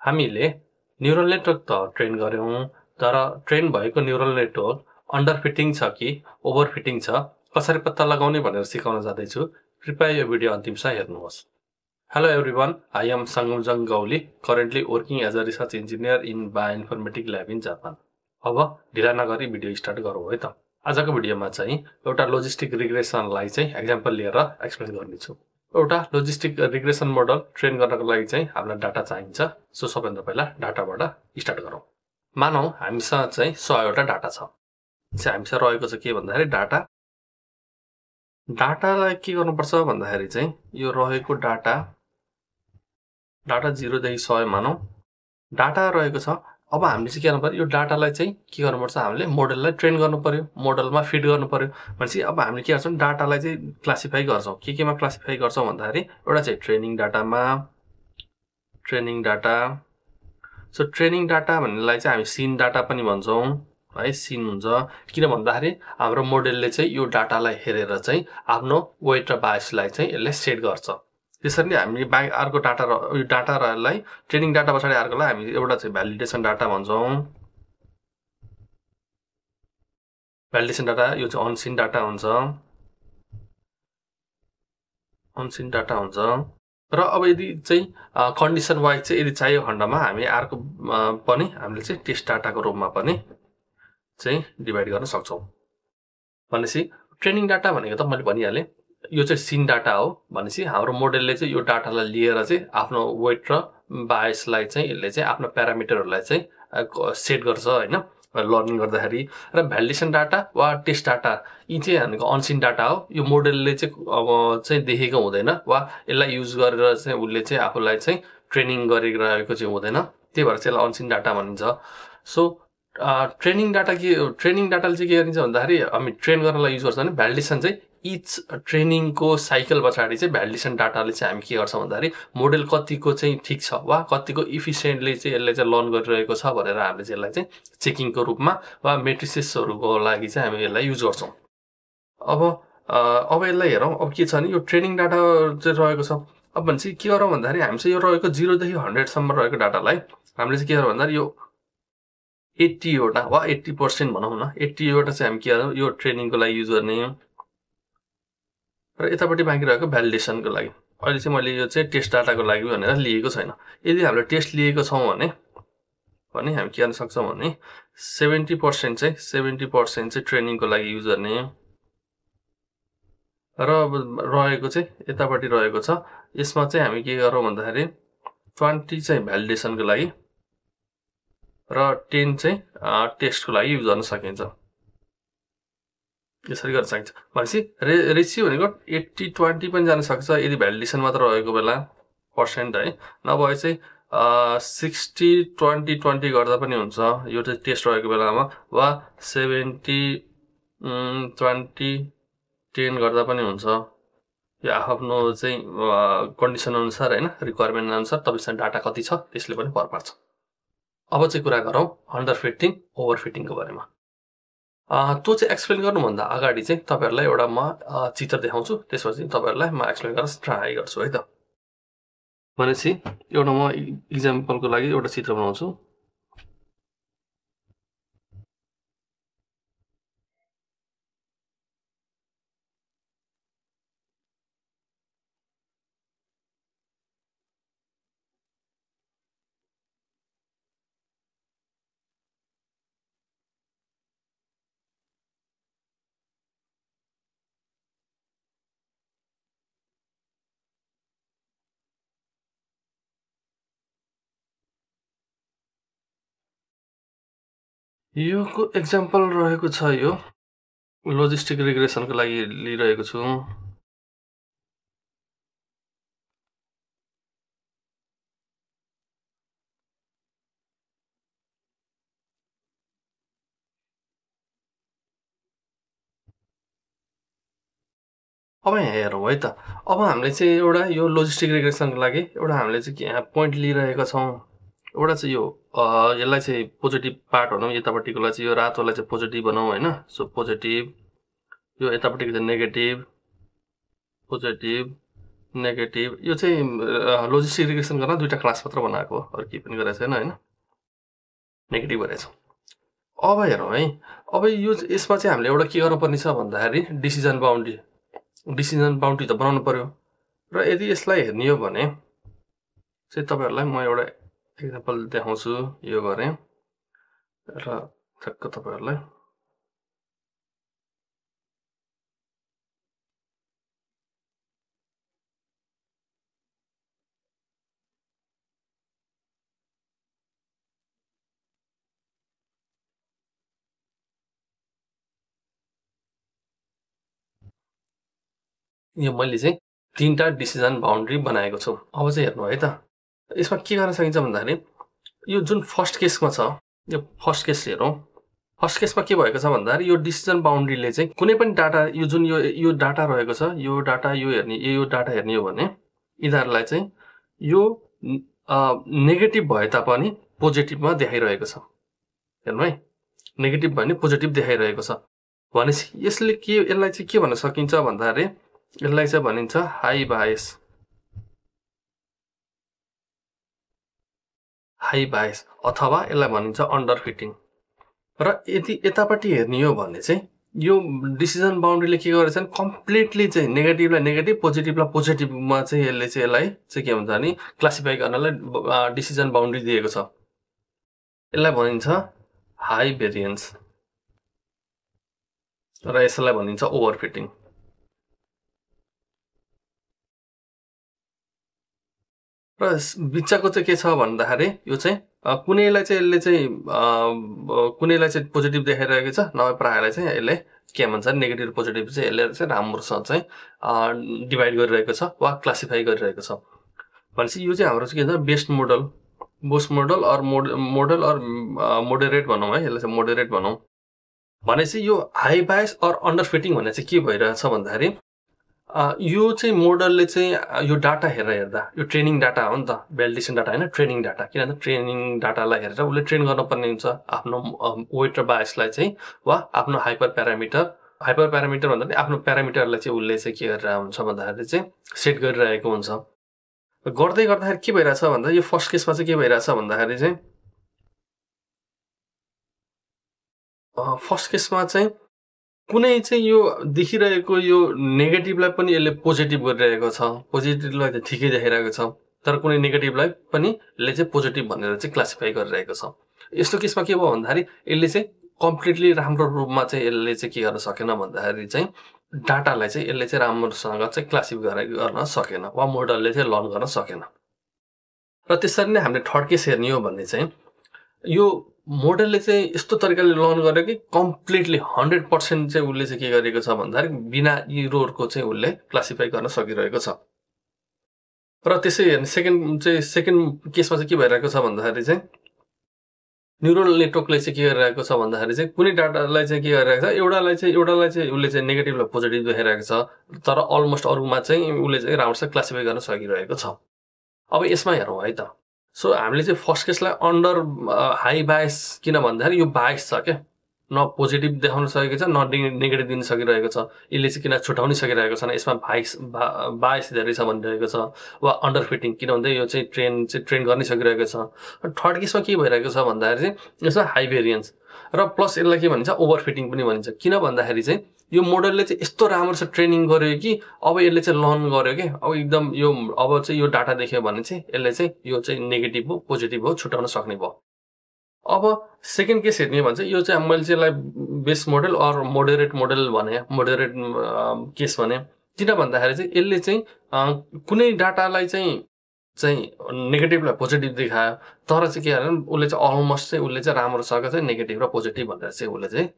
हामीले neural network त train गर्यौं, तर ट्रेन भएको न्युरल नेटवर्क अन्डर फिटिङ छ कि ओभर फिटिङ छ कसरी पत्ता लगाउने भनेर सिकाउन जाँदैछु। कृपया यो भिडियो अन्तिमसम्म हेर्नुहोस्। Hello everyone, I am Sangamjang Gauli, currently working as a research engineer in Bioinformatics Lab in Japan. अब ढिला नगरी भिडियो स्टार्ट गरौँ है त। आजको भिडियोमा चाहिँ एउटा लोजिस्टिक रिग्रेसनलाई चाहिँ एक्जाम्पल लिएर एक्सप्लेन गर्नेछु। एउटा लोजिस्टिक रिग्रेसन मोडल ट्रेन गर्नको लागि चाहिँ हामीलाई डाटा चाहिन्छ। सो सबैभन्दा पहिला डाटाबाट स्टार्ट गरौँ। मानौ हामीसँग चाहिँ 100 वटा डाटा छ। हामीसँग रहेको चाहिँ के भन्दाखेरि डाटालाई के गर्नुपर्छ भन्दाखेरि चाहिँ यो रहेको डाटा 0 देखि 100 मानौ डाटा रहेको छ। अब हामीले चाहिँ के गर्नु पर्यो, यो डाटालाई चाहिँ के गर्नुपर्छ, हामीले मोडललाई ट्रेन गर्नु पर्यो, मोडलमा फिट गर्नु पर्यो। भनेपछि अब हामीले के गर्छौँ, डाटालाई चाहिँ क्लासिफाई गर्छौँ। केमा क्लासिफाई गर्छौँ भन्दाखेरि एउटा चाहिँ ट्रेनिङ डाटामा, training data. So training data भन्नेलाई चाहिँ हामी सिन डाटा पनि भन्छौँ है, सिन हुन्छ। किन भन्दाखेरि हाम्रो मोडलले चाहिँ यो डाटालाई हेरेर चाहिँ आफ्नो वेट र बायसलाई चाहिँ यसले सेट गर्छ। त्यसरी नै हामी अर्को डाटालाई ट्रेनिङ डाटा पछाडि अर्कोलाई हामी एउटा चाहिँ भ्यालिडेसन डाटा भन्छौँ। भ्यालिडेसन डाटा यो चाहिँ अनसिन डाटा हुन्छ, अनसिन डाटा हुन्छ। र अब यदि चाहिँ कन्डिसन वाइज चाहिँ यदि चाहियो खण्डमा हामी अर्को पनि हामीले चाहिँ टेस्ट डाटाको रूपमा पनि चाहिँ डिभाइड गर्न सक्छौँ। भनेपछि ट्रेनिङ डाटा भनेको त मैले भनिहालेँ, यो चाहिँ सिन डाटा हो। भनेपछि हाम्रो मोडलले चाहिँ यो डाटालाई लिएर चाहिँ आफ्नो वेट र बायसलाई चाहिँ यसले चाहिँ आफ्नो प्यारामिटरहरूलाई चाहिँ सेट गर्छ होइन, लर्निङ गर्दाखेरि। र भ्यालिडेसन डाटा वा टेस्ट डाटा यी चाहिँ हामीको अनसिन डाटा हो। यो मोडलले चाहिँ अब चाहिँ देखेको हुँदैन वा यसलाई युज गरेर चाहिँ उसले चाहिँ आफूलाई चाहिँ ट्रेनिङ गरिरहेको चाहिँ हुँदैन। त्यही भएर चाहिँ यसलाई अनसिन डाटा भनिन्छ। सो ट्रेनिङ डाटाले चाहिँ के गरिन्छ भन्दाखेरि हामी ट्रेन गर्नलाई युज गर्छ भने भ्यालिडेसन चाहिँ इच ट्रेनिङको साइकल पछाडि चाहिँ भ्यालिडेसन डाटाले चाहिँ हामी के गर्छ भन्दाखेरि मोडल कतिको चाहिँ ठिक छ वा कतिको इफिसियन्टली चाहिँ यसले चाहिँ लर्न गरिरहेको छ भनेर हामीले चाहिँ यसलाई चाहिँ चेकिङको रूपमा वा मेट्रिसेसहरूको लागि चाहिँ हामी यसलाई युज गर्छौँ। अब यसलाई हेरौँ। अब के छ भने यो ट्रेनिङ डाटा चाहिँ रहेको छ। अब भनेपछि के गरौँ भन्दाखेरि हामी चाहिँ यो रहेको 0 देखि 100 सम्म रहेको डाटालाई हामीले चाहिँ के गरौँ भन्दाखेरि यो 80 वटा वा 80% भनौँ न, 80 वटा चाहिँ हामी के गर्छौँ यो ट्रेनिङको लागि युज गर्ने र यतापट्टि बाँकी रहेको भ्यालिडेसनको लागि। अहिले चाहिँ मैले यो चाहिँ टेस्ट डाटाको लागि भनेर लिएको छैन। यदि हामीले टेस्ट लिएको छौँ भने हामी के गर्न सक्छौँ भने 70% चाहिँ ट्रेनिङको लागि युज गर्ने र रहेको चाहिँ यतापट्टि रहेको छ। यसमा चाहिँ हामी के गरौँ भन्दाखेरि 20 चाहिँ भ्यालिडेसनको लागि र 10 चाहिँ टेस्टको लागि युज गर्न सकिन्छ। यसरी गर्न सकिन्छ। भनेपछि रेसियो भनेको 80-20 पनि जान सक्छ यदि भ्यालिडेसन मात्र रहेको बेला पर्सेन्ट है, नभए चाहिँ 60-20 गर्दा पनि हुन्छ यो चाहिँ टेस्ट रहेको बेलामा, वा 70-20-10 गर्दा पनि हुन्छ। यो आफ्नो चाहिँ कन्डिसन अनुसार होइन, रिक्वायरमेन्ट अनुसार तपाईँसँग डाटा कति छ त्यसले पनि फरक पार्छ। अब चाहिँ कुरा गरौँ अन्डर फिटिङ ओभर फिटिङको बारेमा। त्यो चाहिँ एक्सप्लेन गर्नुभन्दा अगाडि चाहिँ तपाईँहरूलाई एउटा म चित्र देखाउँछु, त्यसपछि तपाईँहरूलाई म एक्सप्लेन गर्न ट्राई गर्छु है त। भनेपछि एउटा म इक्जाम्पलको लागि एउटा चित्र बनाउँछु। योको एक्जाम्पल रहेको छ, यो लोजिस्टिक रिग्रेसनको लागि लिइरहेको छु। अब यहाँ हेरौँ है त। अब हामीले चाहिँ एउटा यो लोजिस्टिक रिग्रेसनको लागि एउटा हामीले चाहिँ यहाँ पोइन्ट लिइरहेका छौँ। एउटा चाहिँ यो यसलाई चाहिँ पोजिटिभ पार्ट भनौँ, यतापट्टिकोलाई चाहिँ यो रातोलाई चाहिँ पोजिटिभ भनौँ होइन। सो पोजिटिभ, यो यतापट्टिको चाहिँ नेगेटिभ, पोजिटिभ, नेगेटिभ यो चाहिँ लोजिस्टिक रिग्रेसन गर्न दुईटा क्लास मात्र बनाएको हो, अरू केही पनि गरेको छैन होइन। नेगेटिभ गरेको छौँ। अब हेरौँ है, अब यो यसमा चाहिँ हामीले एउटा के गर्नुपर्ने छ भन्दाखेरि डिसिजन बाउन्ड्री त बनाउनु पर्यो। र यदि यसलाई हेर्ने हो भने चाहिँ तपाईँहरूलाई म एउटा एक्जाम्पल देखाउँछु। यो गरेँ र ठ्याक्क तपाईँहरूलाई यो मैले चाहिँ 3टा डिसिजन बाउन्ड्री बनाएको छु। अब चाहिँ हेर्नु है त, यसमा के गर्न सकिन्छ भन्दाखेरि यो जुन फर्स्ट केसमा छ, यो फर्स्ट केस हेरौँ। फर्स्ट केसमा के भएको छ भन्दाखेरि यो डिसिजन बाउन्ड्रीले चाहिँ कुनै पनि डाटा यो जुन यो डाटा रहेको छ, यो डाटा हेर्ने हो भने यिनीहरूलाई चाहिँ यो नेगेटिभ भए तापनि पोजिटिभमा देखाइरहेको छ। हेर्नु है, नेगेटिभ भने पोजिटिभ देखाइरहेको छ भनेपछि यसलाई चाहिँ के भन्न सकिन्छ भन्दाखेरि यसलाई चाहिँ भनिन्छ हाई बायस अथवा यसलाई भनिन्छ अन्डर फिटिङ। र यदि यतापट्टि हेर्ने हो भने चाहिँ यो डिसिजन बाउन्ड्रीले के गरेछ भने कम्प्लिटली चाहिँ नेगेटिभलाई नेगेटिभ, पोजिटिभलाई पोजिटिभमा चाहिँ यसलाई चाहिँ के भन्छ भने क्लासिफाई गर्नलाई डिसिजन बाउन्ड्री दिएको छ। यसलाई भनिन्छ हाई भेरिएन्स र यसलाई भनिन्छ ओभर फिटिङ। र बिचको चाहिँ के छ भन्दाखेरि यो चाहिँ कुनैलाई चाहिँ यसले चाहिँ कुनैलाई चाहिँ पोजिटिभ देखाइरहेको छ, नभए प्रायःलाई चाहिँ यसले के भन्छ नेगेटिभ पोजिटिभ चाहिँ यसले चाहिँ राम्रोसँग चाहिँ डिभाइड गरिरहेको छ वा क्लासिफाई गरिरहेको छ। भनेपछि यो चाहिँ हाम्रो चाहिँ के भन्छ बेस्ट मोडल अर मोडरेट भनौँ है, यसलाई चाहिँ मोडरेट भनौँ। भनेपछि यो high bias or under fitting भन्ने चाहिँ के भइरहेछ भन्दाखेरि यो चाहिँ मोडलले चाहिँ यो डाटा हेर्दा यो ट्रेनिङ डाटा हो नि त, भ्यालिडेसन डाटा होइन, ट्रेनिङ डाटा। किनभने ट्रेनिङ डाटालाई हेरेर उसले ट्रेन गर्नुपर्ने हुन्छ आफ्नो वेट र बायसलाई चाहिँ, वा आफ्नो हाइपर प्यारामिटर भन्दा पनि आफ्नो प्यारामिटरलाई चाहिँ उसले चाहिँ के गरेर हुन्छ भन्दाखेरि चाहिँ सेट गरिरहेको हुन्छ। गर्दै गर्दाखेरि के भइरहेछ भन्दा यो फर्स्ट केसमा चाहिँ के भइरहेछ भन्दाखेरि चाहिँ फर्स्ट केसमा चाहिँ कुनै चाहिँ यो देखिरहेको यो नेगेटिभलाई पनि यसले पोजिटिभ गरिरहेको छ, पोजिटिभलाई चाहिँ ठिकै देखाइरहेको छ, तर कुनै नेगेटिभलाई पनि यसले चाहिँ पोजिटिभ भनेर चाहिँ क्लासिफाई गरिरहेको छ। यस्तो केसमा के भयो भन्दाखेरि यसले चाहिँ कम्प्लिटली राम्रो रूपमा चाहिँ यसले चाहिँ के गर्न सकेन भन्दाखेरि चाहिँ डाटालाई चाहिँ यसले चाहिँ राम्रोसँग चाहिँ क्लासिफाई गर्न सकेन वा मोडलले चाहिँ लर्न गर्न सकेन। र त्यसरी नै हामीले थर्ड केस हेर्ने हो भने चाहिँ यो मोडलले चाहिँ यस्तो तरिकाले लर्न गर्यो कि कम्प्लिटली 100% चाहिँ उसले चाहिँ के गरेको छ भन्दाखेरि बिना इरोरको चाहिँ उसले क्लासिफाई गर्न सकिरहेको छ। र त्यसै सेकेन्ड केसमा चाहिँ के भइरहेको छ भन्दाखेरि चाहिँ न्युरल नेटवर्कले चाहिँ के गरिरहेको छ भन्दाखेरि चाहिँ कुनै डाटालाई चाहिँ के गरिरहेको छ, एउटालाई चाहिँ उसले चाहिँ नेगेटिभलाई पोजिटिभ देखाइरहेको छ, तर अलमोस्ट अरूमा चाहिँ उसले चाहिँ राम्रोसँग क्लासिफाई गर्न सकिरहेको छ। अब यसमा हेरौँ है त। सो हामीले चाहिँ फर्स्ट केसलाई अन्डर हाई बायस किन भन्दाखेरि यो बायस छ क्या, न पोजिटिभ देखाउन सकेको छ न नेगेटिभ दिन सकिरहेको छ। यसले चाहिँ किन छुटाउनै सकिरहेको छैन, यसमा बायस धेरै छ भनिरहेको छ, वा अन्डर फिटिङ किन भन्दा यो चाहिँ ट्रेन गर्नै सकिरहेको छ। थर्ड केसमा के भइरहेको छ भन्दाखेरि चाहिँ यसमा हाई भेरिएन्स र प्लस यसलाई के भनिन्छ ओभर फिटिङ पनि भनिन्छ। किन भन्दाखेरि चाहिँ यो मोडलले चाहिँ यस्तो राम्रोसँग ट्रेनिङ गर्यो कि अब यसले चाहिँ लर्न गर्यो कि अब एकदम यो अब चाहिँ यो डाटा देख्यो भने चाहिँ यसले चाहिँ यो चाहिँ नेगेटिभ हो पोजिटिभ हो छुटाउन सक्ने भयो। अब सेकेन्ड केस हेर्ने भने चाहिँ यो चाहिँ मैले चाहिँ यसलाई best model or moderate model भने, मोडरेट केस भने। किन भन्दाखेरि चाहिँ यसले चाहिँ कुनै डाटालाई चाहिँ नेगेटिभलाई पोजिटिभ देखायो, तर चाहिँ के गर्यो उसले चाहिँ अलमोस्ट चाहिँ उसले चाहिँ राम्रोसँग चाहिँ नेगेटिभ र पोजिटिभ भनेर चाहिँ उसले चाहिँ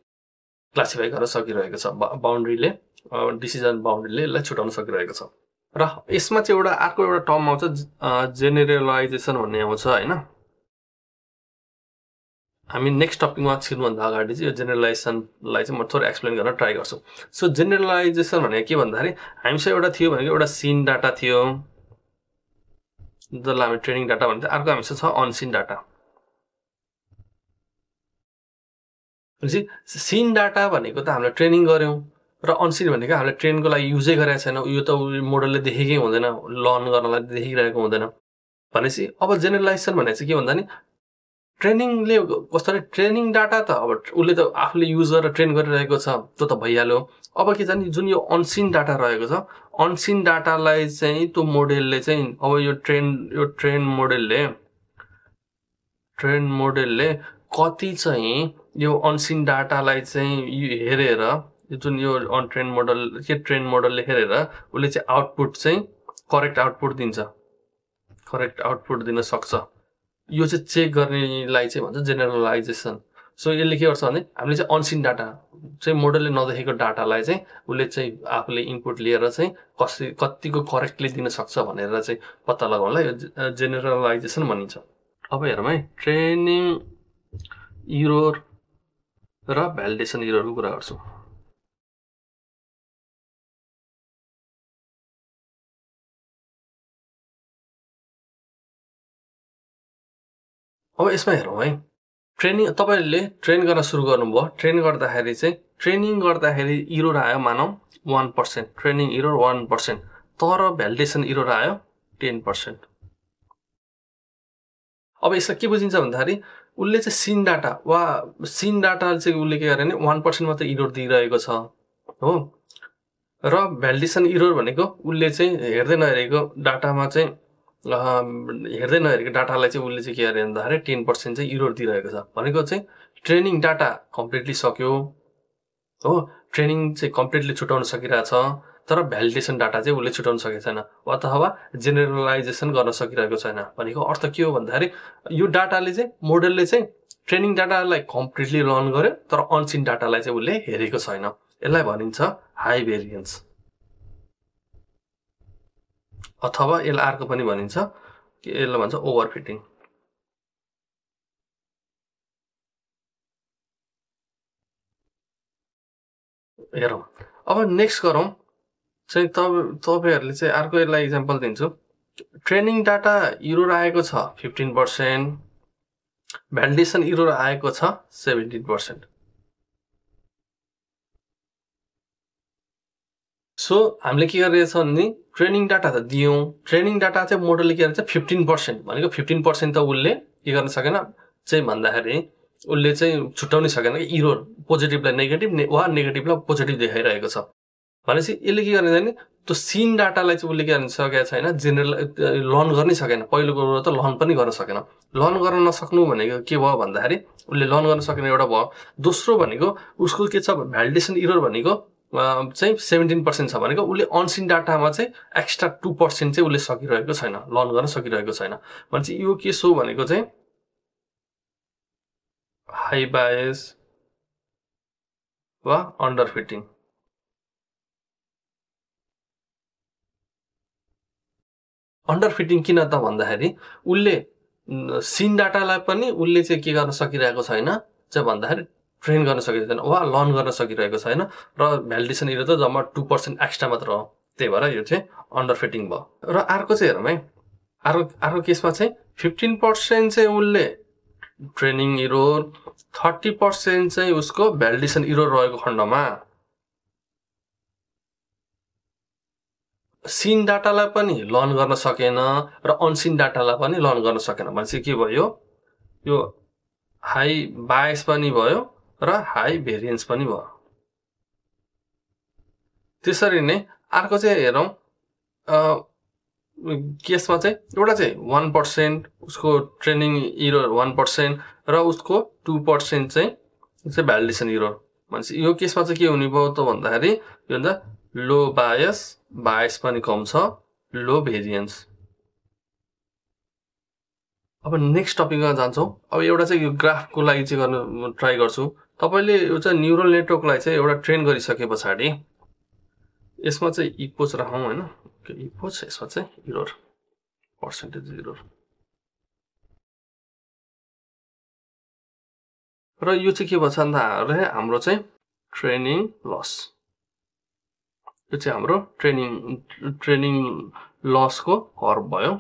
क्लासिफाई गर्न सकिरहेको छ। बाउन्ड्रीले डिसिजन बाउन्ड्रीले यसलाई छुटाउन सकिरहेको छ। र यसमा चाहिँ अर्को एउटा टर्म आउँछ जेनेरलाइजेसन भन्ने आउँछ होइन। हामी नेक्स्ट टपिकमा छिर्नुभन्दा अगाडि चाहिँ यो जेनरलाइजेसनलाई चाहिँ म थोरै एक्सप्लेन गर्न ट्राई गर्छु। सो जेनरलाइजेसन भनेको के भन्दाखेरि हामीसँग एउटा थियो भनेको एउटा सिन डाटा थियो जसलाई हामी ट्रेनिङ डाटा भन्छ, अर्को हामीसँग छ अनसिन डाटा। भनेपछि सिन डाटा भनेको त हामीले ट्रेनिङ गऱ्यौँ, र अनसिन भनेको हामीले ट्रेनको लागि युजै गरेका छैनौँ, यो त मोडलले देखेकै हुँदैन, लर्न गर्नलाई देखिरहेको हुँदैन भनेपछि अब जेनरलाइजेसन भनेको चाहिँ के भन्दा नि ट्रेनिङले कस्तो ट्रेनिङ डाटा त अब उसले त आफूले युज गरेर ट्रेन गरिरहेको छ, त्यो त भइहाल्यो। अब के छ नि जुन यो अनसिन डाटा रहेको छ, अनसिन डाटालाई चाहिँ त्यो मोडेलले चाहिँ अब यो ट्रेन मोडेलले कति चाहिँ यो अनसिन डाटालाई चाहिँ हेरेर जुन यो ट्रेन मोडलले हेरेर उसले चाहिँ आउटपुट चाहिँ करेक्ट आउटपुट दिन सक्छ। यो चाहिँ चेक गर्नेलाई चाहिँ भन्छ जेनरलाइजेसन। सो यसले के गर्छ भने हामीले चाहिँ अनसिन डाटा चाहिँ मोडलले नदेखेको डाटालाई चाहिँ उसले चाहिँ आफूले इनपुट लिएर चाहिँ कतिको करेक्टली दिन सक्छ भनेर चाहिँ पत्ता लगाउनलाई यो जेनरलाइजेसन भनिन्छ। अब हेरौँ है, ट्रेनिङ इरर र भ्यालिडेसन इररको कुरा गर्छु। अब यसमा हेरौँ है, ट्रेनिङ तपाईँले ट्रेन गर्न सुरु गर्नुभयो, ट्रेनिङ गर्दाखेरि इरर आयो मानौँ 1%, ट्रेनिङ इरर 1%, तर भ्यालिडेसन इरर आयो 10%। अब यसलाई के बुझिन्छ भन्दाखेरि उसले चाहिँ सिन डाटा चाहिँ उसले के गरे भने 1% मात्रै इरर दिइरहेको छ हो, र भ्यालिडेसन इरर भनेको उसले चाहिँ हेर्दै नहेरेको डाटामा चाहिँ डाटालाई चाहिँ उसले चाहिँ के गरे भन्दाखेरि 10% चाहिँ इरर दिइरहेको छ भनेको चाहिँ ट्रेनिङ डाटा कम्प्लिटली सक्यो हो, ट्रेनिङ चाहिँ कम्प्लिटली छुटाउन सकिरहेछ, तर भ्यालिडेसन डाटा चाहिँ उसले छुटाउन सकेको छैन अथवा जेनरलाइजेसन गर्न सकिरहेको छैन। भनेको अर्थ के हो भन्दाखेरि यो डाटाले चाहिँ मोडलले चाहिँ ट्रेनिङ डाटालाई कम्प्लिटली लर्न गर्यो, तर अनसिन डाटालाई चाहिँ उसले हेरेको छैन। यसलाई भनिन्छ हाई भेरिएन्स, अथवा यसलाई अर्को पनि भनिन्छ, यसलाई भन्छ ओभरफिटिङ। हेरौँ अब नेक्स्ट गरौँ चाहिँ तपाईँहरूले चाहिँ अर्को यसलाई इक्जाम्पल दिन्छु। ट्रेनिङ डाटा इरर आएको छ 15%, भ्यालिडेसन इरर आएको छ 17%। सो हामीले के गरिरहेछौँ भने ट्रेनिङ डाटा त दियौँ, ट्रेनिङ डाटा चाहिँ मोडलले के गर्छ 15% भनेको 15% त उसले के गर्न सकेन चाहिँ भन्दाखेरि उसले चाहिँ छुट्याउनै सकेन कि इरर पोजिटिभलाई नेगेटिभ वा नेगेटिभलाई पोजिटिभ देखाइरहेको छ भनेपछि यसले के गर्ने भने त्यो सिन डाटालाई चाहिँ उसले के गर्न सकेको छैन, जेनरल लर्न गर्नै सकेन। पहिलो कुरो त लर्न पनि गर्न सकेन। लर्न गर्न नसक्नु भनेको के भयो भन्दाखेरि उसले लर्न गर्न सकेन एउटा भयो। दोस्रो भनेको उसको के छ भ्यालिडेसन इरर भनेको चाहिँ 17% छ भनेको उसले अनसिन डाटामा चाहिँ एक्स्ट्रा 2% चाहिँ उसले सकिरहेको छैन, लर्न गर्न सकिरहेको छैन। भनेपछि यो के सो भनेको चाहिँ हाई बायस वा अन्डर फिटिङ। अन्डर फिटिङ किन त भन्दाखेरि उसले सिन डाटालाई पनि उसले चाहिँ के गर्न सकिरहेको छैन चाहिँ भन्दाखेरि ट्रेन गर्न सकिरहेको छैन वा लर्न गर्न सकिरहेको छैन, र भ्यालिडेसन इरर त जम्मा 2% एक्स्ट्रा मात्र हो। त्यही भएर यो चाहिँ अन्डर फिटिङ भयो। र अर्को चाहिँ हेरौँ है, अर्को केसमा चाहिँ 15% चाहिँ उसले ट्रेनिङ इरर, 30% चाहिँ उसको भ्यालिडेसन इरर रहेको खण्डमा सिन डाटालाई पनि लर्न गर्न सकेन र अनसिन डाटालाई पनि लर्न गर्न सकेन भनेपछि के भयो, यो हाई बायस पनि भयो र हाई भेरिएन्स पनि भयो। त्यसरी नै अर्को चाहिँ हेरौँ, केसमा चाहिँ एउटा चाहिँ 1% उसको ट्रेनिङ इरर 1% र उसको 2% चाहिँ भ्यालिडेसन इरर भनेपछि यो केसमा चाहिँ के हुने भयो त भन्दाखेरि यो भन्दा लो बायस पनि कम छ, लो भेरिएन्स। अब नेक्स्ट टपिकमा जान्छौँ। अब एउटा चाहिँ यो ग्राफको लागि चाहिँ गर्न ट्राई गर्छु। तपाईँले यो चाहिँ न्युरल नेटवर्कलाई चाहिँ एउटा ट्रेन गरिसके पछाडि यसमा चाहिँ इपोच राखौँ होइन, इपोच, यसमा चाहिँ इरर पर्सेन्टेज इरर, र यो चाहिँ के भन्छ भन्दा हाम्रो चाहिँ ट्रेनिङ लस, यो चाहिँ हाम्रो ट्रेनिङ लसको कर्भ भयो।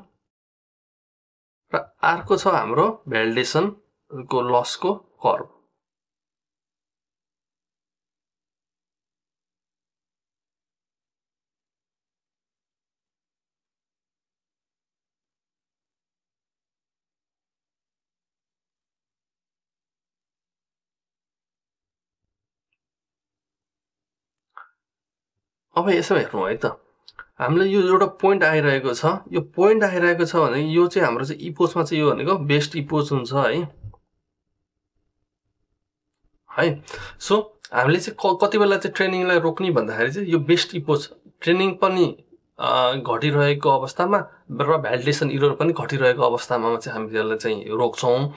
र अर्को छ हाम्रो भ्यालिडेसनको लसको कर्भ। अब यसो हेर्नु है त, हामीलाई यो एउटा पोइन्ट आइरहेको छ, यो पोइन्ट आइरहेको छ भने यो चाहिँ हाम्रो चाहिँ इपोजमा चाहिँ यो भनेको बेस्ट इपोज हुन्छ है। सो हामीले चाहिँ कति बेला चाहिँ ट्रेनिङलाई रोक्ने भन्दाखेरि चाहिँ यो बेस्ट इपोज ट्रेनिङ पनि घटिरहेको अवस्थामा र भ्यालिडेसन इरर पनि घटिरहेको अवस्थामा चाहिँ हामी त्यसलाई चाहिँ रोक्छौँ।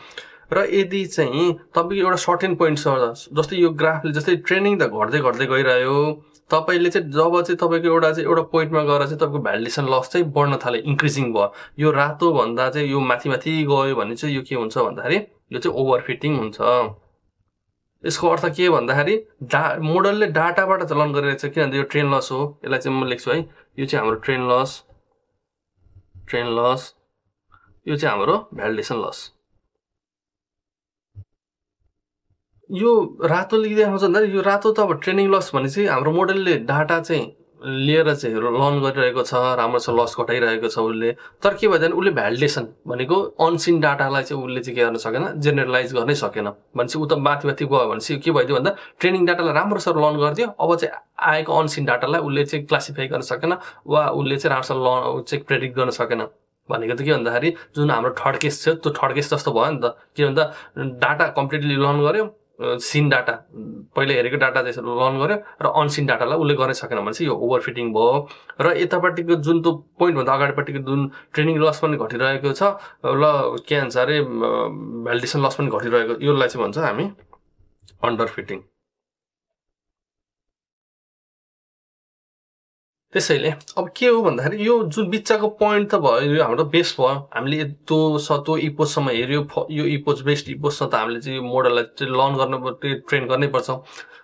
र यदि चाहिँ तपाईँको एउटा सर्टेन पोइन्ट छ, जस्तै यो ग्राफले जस्तै ट्रेनिङ त घट्दै घट्दै गइरह्यो, तपाईँले चाहिँ जब चाहिँ तपाईँको एउटा पोइन्टमा गएर चाहिँ तपाईँको भ्यालिडेसन लस चाहिँ बढ्न थाल्यो, इन्क्रिजिङ भयो, यो रातो भन्दा चाहिँ यो माथि माथि गयो भने चाहिँ यो के हुन्छ भन्दाखेरि यो चाहिँ ओभरफिटिङ हुन्छ। यसको अर्थ के भन्दाखेरि मोडलले डाटाबाट चलन गरिरहेको छ, किनभने यो ट्रेन लस हो। यसलाई चाहिँ म लेख्छु है, यो चाहिँ हाम्रो ट्रेन लस, यो चाहिँ हाम्रो भ्यालिडेसन लस। यो रातो लेखिदिएको छ भन्दाखेरि यो रातो त अब ट्रेनिङ लस भने चाहिँ हाम्रो मोडलले डाटा चाहिँ लिएर चाहिँ लर्न गरिरहेको छ, राम्रो छ, लस घटाइरहेको छ उसले। तर के भयो भने उसले भ्यालिडेसन भनेको अनसिन डाटालाई चाहिँ उसले चाहिँ के गर्न सकेन, जेनरलाइज गर्नै सकेन। भनेपछि ऊ त माथि माथि गयो भनेपछि के भइदियो भन्दा ट्रेनिङ डाटालाई राम्रोसँग लर्न गरिदियो, अब चाहिँ आएको अनसिन डाटालाई उसले चाहिँ क्लासिफाई गर्न सकेन वा उसले चाहिँ राम्रोसँग लर्न चाहिँ प्रेडिक्ट गर्न सकेन। भनेको त के भन्दाखेरि जुन हाम्रो थर्ड केस थियो त्यो थर्ड केस जस्तो भयो नि त। के भन्दा डाटा कम्प्लिटली लर्न गर्यो, सिन डाटा पहिले हेरेको डाटा चाहिँ लर्न गर्यो र अनसिन डाटालाई उसले गर्न सकेन भने चाहिँ यो ओभरफिटिङ भयो। र यतापट्टिको जुन त्यो पोइन्टभन्दा अगाडिपट्टिको जुन ट्रेनिङ लस पनि घटिरहेको छ, ल के भन्छ अरे भ्यालिडेसन लस पनि घटिरहेको, यसलाई चाहिँ भन्छ हामी अन्डरफिटिङ। त्यसैले अब के हो भन्दाखेरि यो जुन बिचको पोइन्ट त भयो, यो हाम्रो बेस्ट भयो, हामीले त्यो इपोजसम्म हेऱ्यो, यो इपोज बेस्ट इपोज छ त हामीले चाहिँ यो मोडललाई चाहिँ लर्न गर्नु ट्रेन गर्नै पर्छ।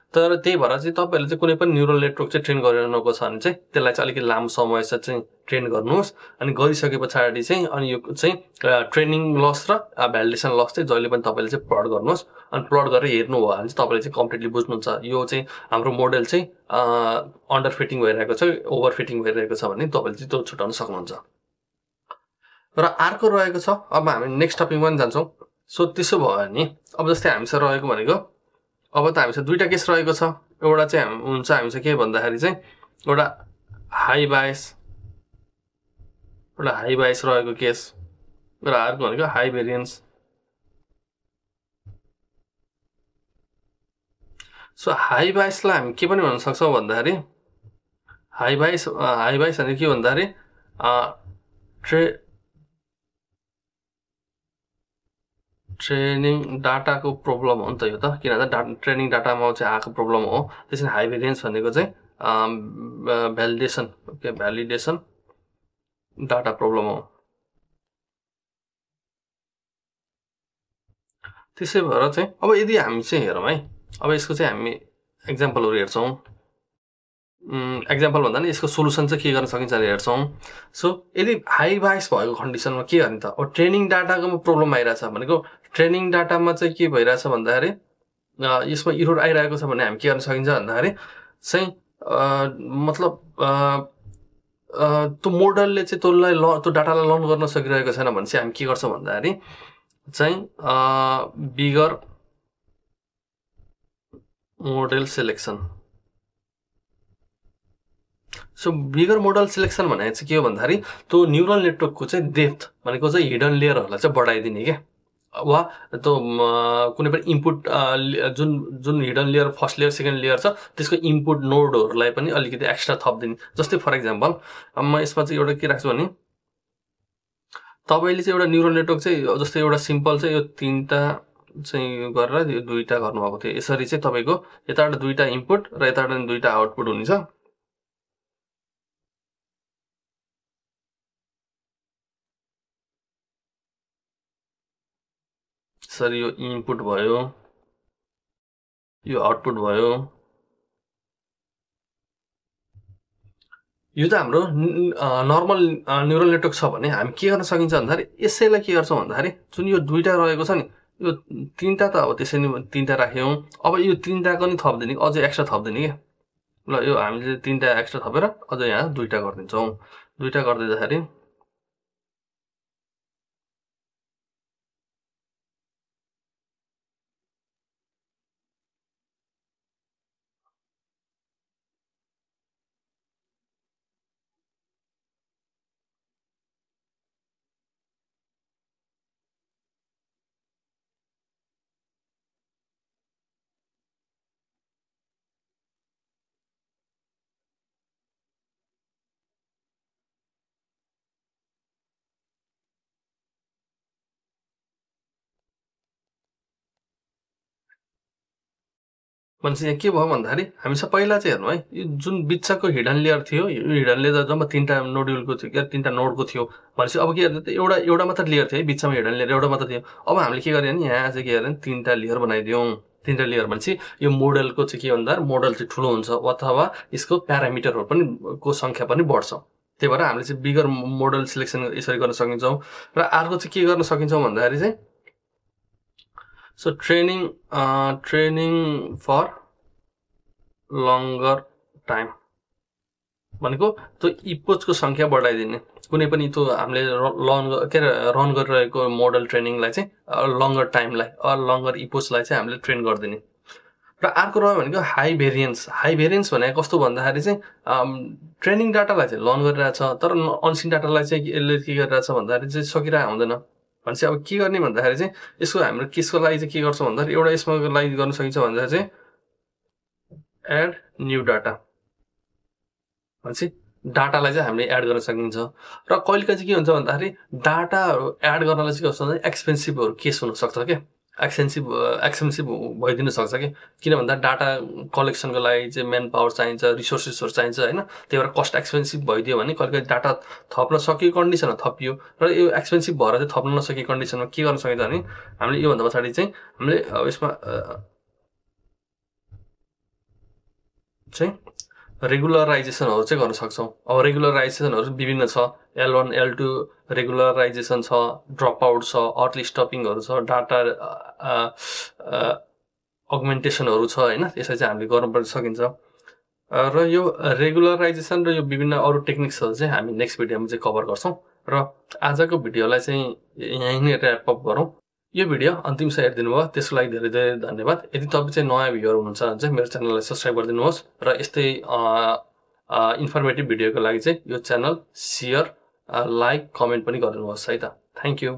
तर त्यही भएर चाहिँ तपाईँहरूले चाहिँ कुनै पनि न्युरल नेटवर्क चाहिँ ट्रेन गरिरहनुको छ भने चाहिँ त्यसलाई चाहिँ अलिकति लामो समय चाहिँ ट्रेन गर्नुहोस्। अनि गरिसके पछाडि चाहिँ अनि यो चाहिँ ट्रेनिङ लस र भ्यालिडेसन लस चाहिँ जहिले पनि तपाईँले चाहिँ प्लट गर्नुहोस्। अनि प्लट गरेर हेर्नुभयो भने चाहिँ तपाईँले चाहिँ कम्प्लिटली बुझ्नुहुन्छ यो चाहिँ हाम्रो मोडल चाहिँ अन्डर फिटिङ भइरहेको छ, ओभर फिटिङ भइरहेको छ भने तपाईँले चाहिँ त्यो छुटाउन सक्नुहुन्छ। र अर्को रहेको छ, अब हामी नेक्स्ट टपिकमा पनि जान्छौँ। सो त्यसो भयो भने अब जस्तै हामीसँग रहेको भनेको अब त हामीसँग दुईवटा केस रहेको छ। एउटा चाहिँ हुन्छ हामीसँग के भन्दाखेरि चाहिँ एउटा हाई बायस रहेको केस र अर्को भनेको हाई भेरिएन्स। सो हाई बायसलाई हामी के पनि भन्न सक्छौँ भन्दाखेरि हाई बायस भनेको के भन्दाखेरि ट्रेनिङ डाटाको प्रब्लम हो नि त यो त, किनभने ट्रेनिङ डाटामा चाहिँ आएको प्रब्लम हो। त्यसरी हाई भेरिएन्स भनेको चाहिँ भ्यालिडेसन डाटा प्रब्लम हो। त्यसै भएर चाहिँ अब यदि हामी चाहिँ हेरौँ है, अब यसको चाहिँ हामी एक्जाम्पलहरू हेर्छौँ। एक्जाम्पल भन्दा नि यसको सोलुसन चाहिँ के गर्न सकिन्छ भनेर हेर्छौँ। सो यदि हाई बायस भएको कन्डिसनमा के गर्ने त, अब ट्रेनिङ डाटाको प्रब्लम आइरहेछ भनेको ट्रेनिङ डाटामा चाहिँ के भइरहेछ भन्दाखेरि यसमा इरोड आइरहेको छ भने हामी के गर्न सकिन्छ भन्दाखेरि चाहिँ मतलब त्यो मोडलले चाहिँ त्यो डाटालाई लर्न गर्न सकिरहेको छैन भने चाहिँ हामी के गर्छौँ भन्दाखेरि चाहिँ बिगर मोडल सेलेक्सन। सो बिगर मोडल सेलेक्सन भनेको चाहिँ के हो भन्दाखेरि त्यो न्युरल नेटवर्कको चाहिँ डेप्थ भनेको चाहिँ हिडन लेयरहरूलाई चाहिँ बढाइदिने क्या, वा त्यो कुनै पनि इनपुट जुन hidden layer first layer second layer छ त्यसको इनपुट नोडहरूलाई पनि अलिकति एक्स्ट्रा थपिदिने। जस्तै फर इक्जाम्पल म यसमा चाहिँ एउटा के राख्छु भने तपाईँले चाहिँ एउटा न्युरल नेटवर्क चाहिँ जस्तै एउटा सिम्पल चाहिँ यो 3टा चाहिँ गरेर यो 2टा गर्नुभएको थियो। यसरी चाहिँ तपाईँको यताबाट 2टा इनपुट र यताबाट 2टा आउटपुट हुनेछ। सर यो इनपुट भयो, यो आउटपुट भयो। यो त हाम्रो नर्मल न्युरल नेटवर्क छ भने हामी के गर्न सकिन्छ भन्दाखेरि यसैलाई के गर्छौँ भन्दाखेरि जुन यो 2टा रहेको छ नि, यो 3टा त अब त्यसै नै 3टा राख्यौँ। अब यो 3टाको नि थपिदिने, अझै एक्स्ट्रा थपिदिने क्या। ल यो हामीले 3टा एक्स्ट्रा थपेर अझ यहाँ 2टा गरिदिन्छौँ। 2टा गरिदिँदाखेरि भनेपछि यहाँ के भयो भन्दाखेरि हामीसँग पहिला चाहिँ हेर्नु है, यो जुन बिचको हिडन लेयर थियो, यो हिडन लेयर जम्मा 3टा नोड्युलको थियो क्या, 3टा नोडको थियो। भनेपछि अब के गर्यो त एउटा मात्र लेयर थियो है, बिचमा हिडन लेयर एउटा मात्र थियो। अब हामीले के गर्यो भने यहाँ चाहिँ के गर्यो भने 3टा लेयर बनाइदियौँ। 3टा लेयर भनेपछि यो मोडलको चाहिँ के भन्दा मोडल चाहिँ ठुलो हुन्छ अथवा यसको प्यारामिटरहरू पनि को संख्या पनि बढ्छ। त्यही भएर हामीले चाहिँ बिगर मोडल सिलेक्सन यसरी गर्न सकिन्छौँ। र अर्को चाहिँ के गर्न सकिन्छौँ भन्दाखेरि चाहिँ so training for longer time भनेको त्यो इपोजको संख्या बढाइदिने। कुनै पनि त्यो हामीले रन गरिरहेको मोडल ट्रेनिङलाई चाहिँ लङ्गर टाइमलाई लङ्गर इपोजलाई चाहिँ हामीले ट्रेन गरिदिने। र अर्को रह्यो भनेको हाई भेरिएन्स भनेको कस्तो भन्दाखेरि चाहिँ ट्रेनिङ डाटालाई चाहिँ लर्न गरिरहेछ, तर अनसिन डाटालाई चाहिँ यसले के गरिरहेछ भन्दाखेरि चाहिँ सकिरहेको हुँदैन। भनेपछि अब के गर्ने भन्दाखेरि चाहिँ यसको हाम्रो केसको लागि चाहिँ के गर्छौँ भन्दाखेरि एउटा यसमा लागि गर्न सकिन्छ भन्दाखेरि चाहिँ एड न्यू डाटा भनेपछि डाटालाई चाहिँ हामीले एड गर्न सकिन्छ। र कहिलेकाहीँ चाहिँ के हुन्छ भन्दाखेरि डाटाहरू एड गर्नलाई चाहिँ कस्तो हुन्छ एक्सपेन्सिभहरू केस हुनसक्छ क्या, एक्सपेन्सिभ भइदिन सक्छ कि, किन भन्दा डाटा कलेक्सनको लागि चाहिँ मेन पावर चाहिन्छ, रिसोर्सेसहरू चाहिन्छ होइन। त्यही भएर कस्ट एक्सपेन्सिभ भइदियो भने कहिले डाटा थप्न सकियो कन्डिसनमा थपियो, र यो एक्सपेन्सिभ भएर चाहिँ थप्न नसकेको कन्डिसनमा के गर्न सकिन्छ भने हामीले योभन्दा पछाडि चाहिँ हामीले यसमा चाहिँ रेगुलराइजेसनहरू चाहिँ गर्न सक्छौँ। अब रेगुलराइजेसनहरू विभिन्न छ, L1 L2 रेगुलराइजेसन छ, ड्रप आउट छ, अर्ली स्टपिङहरू छ, डाटा अगमेन्टेसनहरू छ होइन। यसरी चाहिँ हामीले गर्न सकिन्छ। र यो रेगुलराइजेसन र यो विभिन्न अरू टेक्निक्सहरू चाहिँ हामी नेक्स्ट भिडियोमा चाहिँ कभर गर्छौँ। र आजको भिडियोलाई चाहिँ यहीँ नै ऱ्याप अप गरौँ। यो भिडियो अन्तिमसम्म हेरिदिनु भयो त्यसको लागि धेरै धेरै धन्यवाद। यदि तपाईँ चाहिँ नयाँ भ्युअर हुनुहुन्छ भने चाहिँ मेरो च्यानललाई सब्सक्राइब गरिदिनुहोस्, र यस्तै इन्फर्मेटिभ भिडियोको लागि चाहिँ यो च्यानल सेयर, लाइक, कमेन्ट पनि गरिदिनुहोस् है त। Thank you.